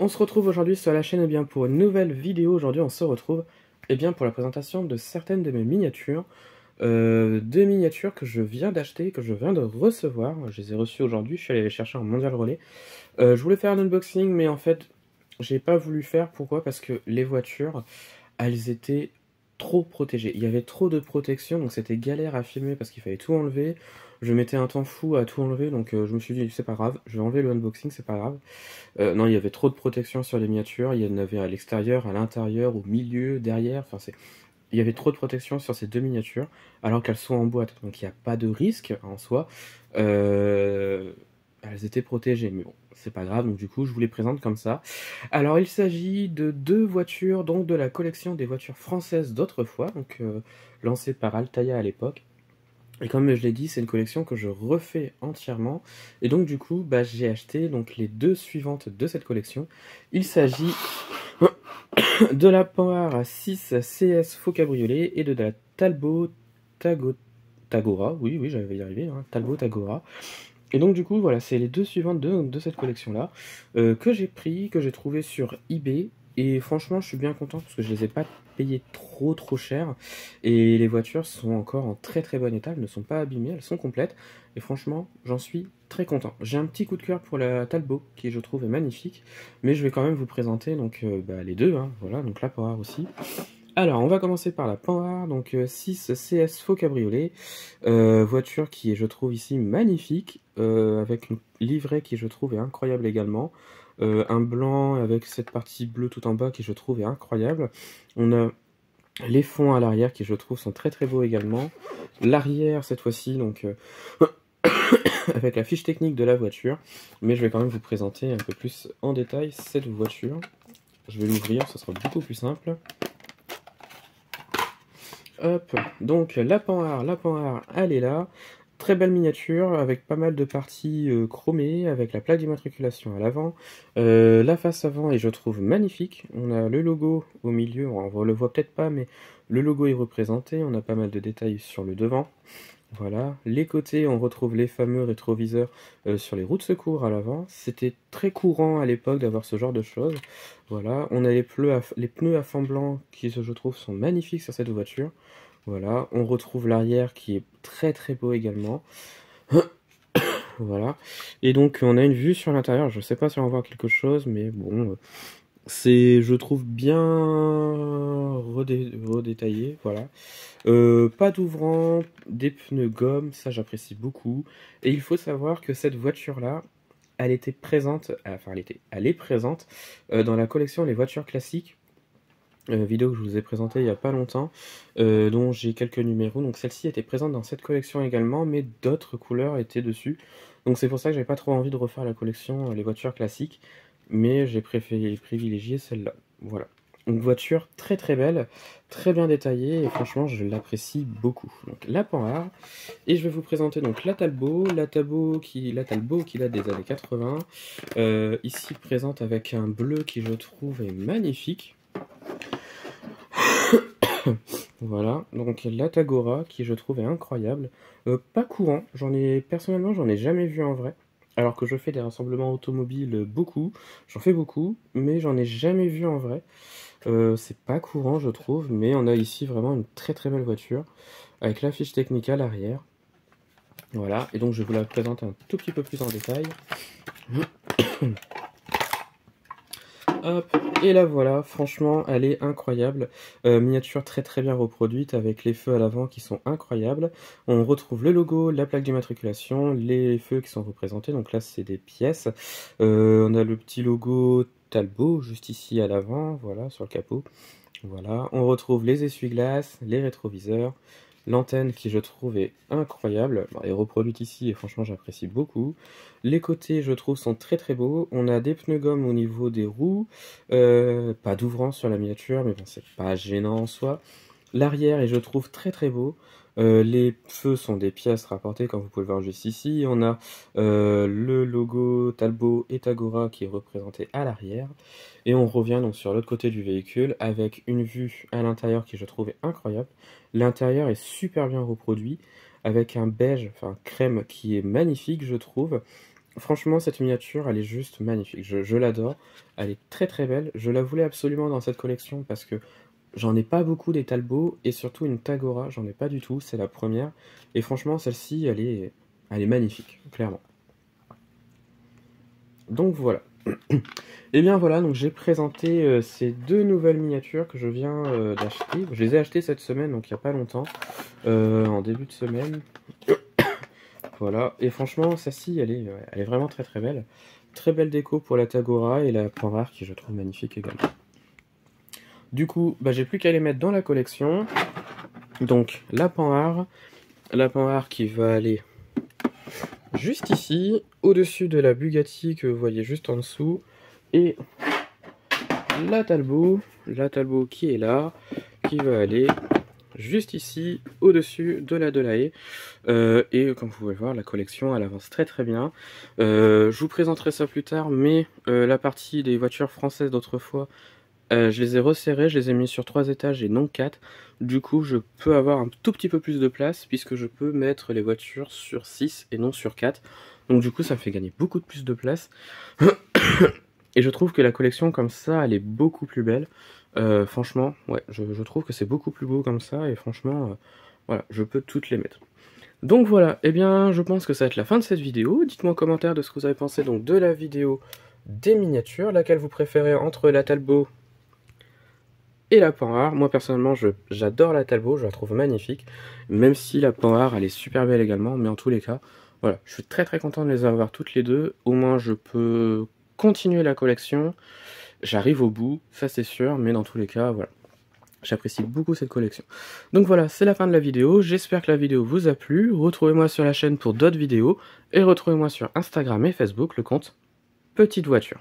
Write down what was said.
On se retrouve aujourd'hui sur la chaîne pour une nouvelle vidéo. Aujourd'hui on se retrouve pour la présentation de certaines de mes miniatures. Deux miniatures que je viens d'acheter, que je viens de recevoir. Je les ai reçues aujourd'hui, je suis allé les chercher en Mondial Relais. Je voulais faire un unboxing mais en fait j'ai pas voulu faire. Pourquoi? Parce que les voitures, elles étaient trop protégées. Il y avait trop de protection, donc c'était galère à filmer parce qu'il fallait tout enlever. Je mettais un temps fou à tout enlever, donc je me suis dit c'est pas grave, je vais enlever le unboxing, c'est pas grave. Non, il y avait trop de protection sur les miniatures, il y en avait à l'extérieur, à l'intérieur, au milieu, derrière, il y avait trop de protection sur ces deux miniatures, alors qu'elles sont en boîte, donc il n'y a pas de risque en soi. Elles étaient protégées, mais bon, c'est pas grave, donc du coup je vous les présente comme ça. Alors il s'agit de deux voitures, donc de la collection des voitures françaises d'autrefois, donc lancée par Altaïa à l'époque. Et comme je l'ai dit, c'est une collection que je refais entièrement. Et donc du coup, j'ai acheté donc les deux suivantes de cette collection. Il s'agit de la Panhard 6 CS Faux Cabriolet et de la Talbot Tagora. Oui, j'avais y arrivé, hein, Talbot Tagora. Et donc du coup, voilà, c'est les deux suivantes de cette collection-là que j'ai pris, que j'ai trouvé sur eBay. Et franchement, je suis bien content parce que je les ai pas payées trop cher. Et les voitures sont encore en très bon état, elles ne sont pas abîmées, elles sont complètes. Et franchement, j'en suis très content. J'ai un petit coup de cœur pour la Talbot, qui je trouve est magnifique. Mais je vais quand même vous présenter donc, les deux, hein, voilà, donc la Panhard aussi. Alors, on va commencer par la Panhard, donc 6 CS Faux Cabriolet, voiture qui est, je trouve, ici magnifique, avec une livrée qui, je trouve, est incroyable également, un blanc avec cette partie bleue tout en bas qui, je trouve, est incroyable. On a les fonds à l'arrière qui, je trouve, sont très beaux également. L'arrière, cette fois-ci, donc avec la fiche technique de la voiture, mais je vais quand même vous présenter un peu plus en détail cette voiture. Je vais l'ouvrir, ce sera beaucoup plus simple. Hop, donc la Panhard, elle est là. Très belle miniature avec pas mal de parties chromées, avec la plaque d'immatriculation à l'avant. La face avant est, je trouve, magnifique. On a le logo au milieu, on le voit peut-être pas, mais le logo est représenté. On a pas mal de détails sur le devant. Voilà, les côtés, on retrouve les fameux rétroviseurs sur les roues de secours à l'avant. C'était très courant à l'époque d'avoir ce genre de choses. Voilà, on a les pneus à fond blanc qui, je trouve, sont magnifiques sur cette voiture. Voilà, on retrouve l'arrière qui est très beau également. Voilà, et donc on a une vue sur l'intérieur. Je sais pas si on va voir quelque chose, mais bon, c'est, je trouve, bien redétaillé, voilà. Pas d'ouvrant, des pneus gomme, ça j'apprécie beaucoup. Et il faut savoir que cette voiture-là, elle était présente, elle est présente dans la collection Les Voitures Classiques, vidéo que je vous ai présentée il n'y a pas longtemps, dont j'ai quelques numéros. Donc celle-ci était présente dans cette collection également, mais d'autres couleurs étaient dessus. Donc c'est pour ça que j'avais pas trop envie de refaire la collection Les Voitures Classiques, mais j'ai préféré privilégier celle-là. Voilà. Une voiture très belle, très bien détaillée, et franchement je l'apprécie beaucoup. Donc la Panhard, et je vais vous présenter donc la Talbot, la Talbot qui date des années 80, ici présente avec un bleu qui, je trouve, est magnifique. Voilà, donc la Tagora qui, je trouve, est incroyable. Pas courant, personnellement j'en ai jamais vu en vrai. Alors que je fais des rassemblements automobiles beaucoup, j'en fais beaucoup, mais j'en ai jamais vu en vrai. C'est pas courant, je trouve, mais on a ici vraiment une très belle voiture avec la fiche technique à l'arrière. Voilà, et donc je vais vous la présenter un tout petit peu plus en détail. Hop, et là voilà, franchement, elle est incroyable. Miniature très bien reproduite avec les feux à l'avant qui sont incroyables. On retrouve le logo, la plaque d'immatriculation, les feux qui sont représentés. Donc là, c'est des pièces. On a le petit logo Talbot juste ici à l'avant, voilà, sur le capot. Voilà, on retrouve les essuie-glaces, les rétroviseurs, l'antenne qui, je trouve, est incroyable. Bon, elle est reproduite ici et franchement j'apprécie beaucoup. Les côtés, je trouve, sont très beaux. On a des pneus gomme au niveau des roues, pas d'ouvrant sur la miniature, mais bon, c'est pas gênant en soi. L'arrière est, je trouve, très beau. Les feux sont des pièces rapportées, comme vous pouvez le voir juste ici. On a le logo Talbot et Tagora qui est représenté à l'arrière. Et on revient donc sur l'autre côté du véhicule avec une vue à l'intérieur qui, je trouve, est incroyable. L'intérieur est super bien reproduit avec un beige, enfin crème, qui est magnifique, je trouve. Franchement, cette miniature, elle est juste magnifique. Je l'adore. Elle est très très belle. Je la voulais absolument dans cette collection parce que j'en ai pas beaucoup des Talbot et surtout une Tagora, j'en ai pas du tout. C'est la première. Et franchement, celle-ci, elle est magnifique, clairement. Donc voilà. Et bien voilà, donc j'ai présenté ces deux nouvelles miniatures que je viens d'acheter. Je les ai achetées cette semaine, donc il n'y a pas longtemps, en début de semaine. Voilà, et franchement, celle-ci, elle est vraiment très très belle. Très belle déco pour la Tagora et la Panrare qui je trouve magnifique également. Du coup, bah, j'ai plus qu'à les mettre dans la collection. Donc la Panrare qui va aller juste ici, au-dessus de la Bugatti que vous voyez juste en dessous. Et la Talbot qui est là, qui va aller juste ici, au-dessus de la Delahaye. Et comme vous pouvez voir, la collection, elle avance très très bien. Je vous présenterai ça plus tard, mais la partie des voitures françaises d'autrefois, je les ai resserrées, je les ai mis sur 3 étages et non 4. Du coup, je peux avoir un tout petit peu plus de place, puisque je peux mettre les voitures sur 6 et non sur 4. Donc du coup, ça me fait gagner beaucoup plus de place. Et je trouve que la collection comme ça, elle est beaucoup plus belle. Franchement, ouais, je trouve que c'est beaucoup plus beau comme ça, et franchement, voilà, je peux toutes les mettre. Donc voilà, eh bien, je pense que ça va être la fin de cette vidéo. Dites-moi en commentaire de ce que vous avez pensé donc de la vidéo des miniatures, laquelle vous préférez entre la Talbot et la Panhard. Moi personnellement, j'adore la Talbot, je la trouve magnifique, même si la Panhard, elle est super belle également, mais en tous les cas, voilà, je suis très très content de les avoir toutes les deux. Au moins, je peux continuer la collection. J'arrive au bout, ça c'est sûr, mais dans tous les cas, voilà. J'apprécie beaucoup cette collection. Donc voilà, c'est la fin de la vidéo. J'espère que la vidéo vous a plu. Retrouvez-moi sur la chaîne pour d'autres vidéos. Et retrouvez-moi sur Instagram et Facebook, le compte Petite Voiture.